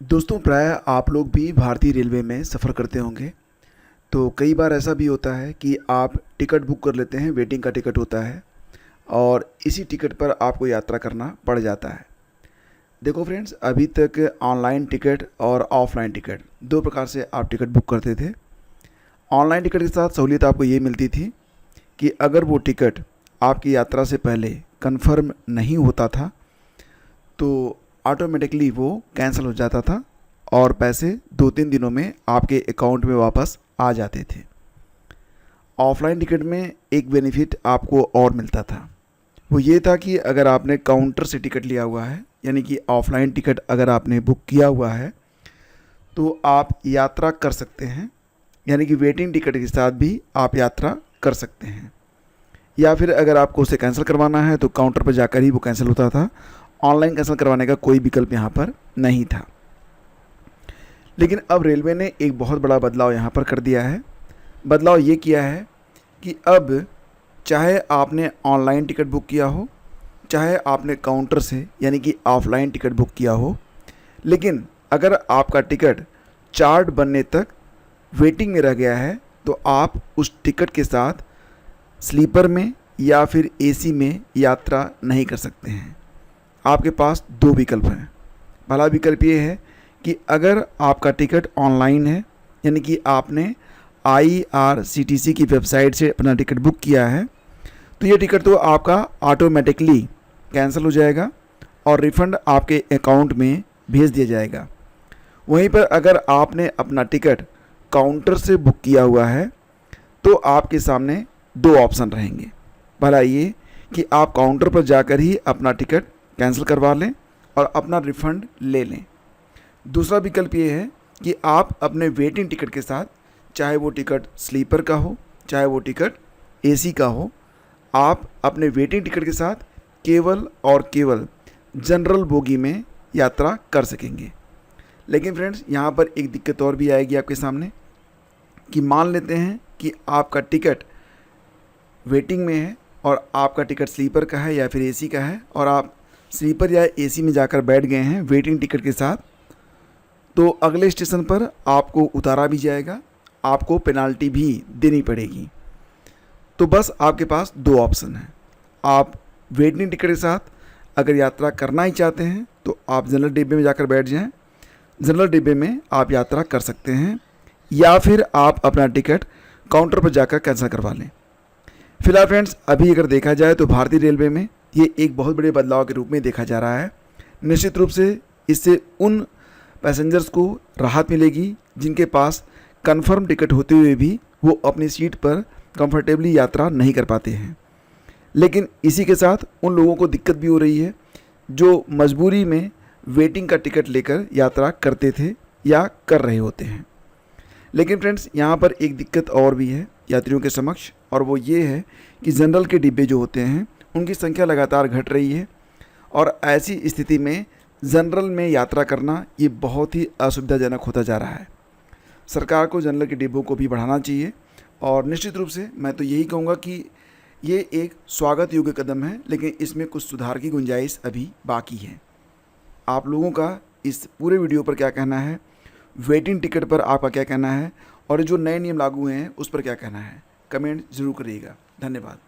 दोस्तों, प्राय आप लोग भी भारतीय रेलवे में सफ़र करते होंगे। तो कई बार ऐसा भी होता है कि आप टिकट बुक कर लेते हैं, वेटिंग का टिकट होता है और इसी टिकट पर आपको यात्रा करना पड़ जाता है। देखो फ्रेंड्स, अभी तक ऑनलाइन टिकट और ऑफ़लाइन टिकट 2 प्रकार से आप टिकट बुक करते थे। ऑनलाइन टिकट के साथ सहूलियत आपको ये मिलती थी कि अगर वो टिकट आपकी यात्रा से पहले कन्फर्म नहीं होता था तो ऑटोमेटिकली वो कैंसिल हो जाता था और पैसे 2-3 दिनों में आपके अकाउंट में वापस आ जाते थे। ऑफ़लाइन टिकट में एक बेनिफिट आपको और मिलता था, वो ये था कि अगर आपने काउंटर से टिकट लिया हुआ है, यानी कि ऑफ़लाइन टिकट अगर आपने बुक किया हुआ है तो आप यात्रा कर सकते हैं, यानी कि वेटिंग टिकट के साथ भी आप यात्रा कर सकते हैं। या फिर अगर आपको उसे कैंसिल करवाना है तो काउंटर पर जाकर ही वो कैंसिल होता था। ऑनलाइन कैंसिल करवाने का कोई विकल्प यहाँ पर नहीं था। लेकिन अब रेलवे ने एक बहुत बड़ा बदलाव यहाँ पर कर दिया है। बदलाव ये किया है कि अब चाहे आपने ऑनलाइन टिकट बुक किया हो, चाहे आपने काउंटर से यानी कि ऑफ़लाइन टिकट बुक किया हो, लेकिन अगर आपका टिकट चार्ट बनने तक वेटिंग में रह गया है तो आप उस टिकट के साथ स्लीपर में या फिर एसी में यात्रा नहीं कर सकते हैं। आपके पास 2 विकल्प हैं। पहला विकल्प ये है कि अगर आपका टिकट ऑनलाइन है, यानी कि आपने आईआरसीटीसी की वेबसाइट से अपना टिकट बुक किया है, तो ये टिकट तो आपका ऑटोमेटिकली कैंसिल हो जाएगा और रिफ़ंड आपके अकाउंट में भेज दिया जाएगा। वहीं पर अगर आपने अपना टिकट काउंटर से बुक किया हुआ है तो आपके सामने 2 ऑप्शन रहेंगे। पहला ये कि आप काउंटर पर जाकर ही अपना टिकट कैंसिल करवा लें और अपना रिफ़ंड ले लें। दूसरा विकल्प ये है कि आप अपने वेटिंग टिकट के साथ, चाहे वो टिकट स्लीपर का हो, चाहे वो टिकट एसी का हो, आप अपने वेटिंग टिकट के साथ केवल और केवल जनरल बोगी में यात्रा कर सकेंगे। लेकिन फ्रेंड्स, यहाँ पर एक दिक्कत और भी आएगी आपके सामने कि मान लेते हैं कि आपका टिकट वेटिंग में है और आपका टिकट स्लीपर का है या फिर एसी का है और आप स्लीपर या एसी में जाकर बैठ गए हैं वेटिंग टिकट के साथ, तो अगले स्टेशन पर आपको उतारा भी जाएगा, आपको पेनाल्टी भी देनी पड़ेगी। तो बस आपके पास 2 ऑप्शन हैं। आप वेटिंग टिकट के साथ अगर यात्रा करना ही चाहते हैं तो आप जनरल डिब्बे में जाकर बैठ जाएं, जनरल डिब्बे में आप यात्रा कर सकते हैं, या फिर आप अपना टिकट काउंटर पर जाकर कैंसिल करवा लें। फिलहाल फ्रेंड्स, अभी अगर देखा जाए तो भारतीय रेलवे में ये एक बहुत बड़े बदलाव के रूप में देखा जा रहा है। निश्चित रूप से इससे उन पैसेंजर्स को राहत मिलेगी जिनके पास कंफर्म टिकट होते हुए भी वो अपनी सीट पर कंफर्टेबली यात्रा नहीं कर पाते हैं। लेकिन इसी के साथ उन लोगों को दिक्कत भी हो रही है जो मजबूरी में वेटिंग का टिकट लेकर यात्रा करते थे या कर रहे होते हैं। लेकिन फ्रेंड्स, यहाँ पर एक दिक्कत और भी है यात्रियों के समक्ष, और वो ये है कि जनरल के डिब्बे जो होते हैं उनकी संख्या लगातार घट रही है और ऐसी स्थिति में जनरल में यात्रा करना ये बहुत ही असुविधाजनक होता जा रहा है। सरकार को जनरल के डिब्बों को भी बढ़ाना चाहिए और निश्चित रूप से मैं तो यही कहूँगा कि ये एक स्वागत योग्य कदम है, लेकिन इसमें कुछ सुधार की गुंजाइश अभी बाकी है। आप लोगों का इस पूरे वीडियो पर क्या कहना है, वेटिंग टिकट पर आपका क्या कहना है और जो नए नियम लागू हुए हैं उस पर क्या कहना है, कमेंट ज़रूर करिएगा। धन्यवाद।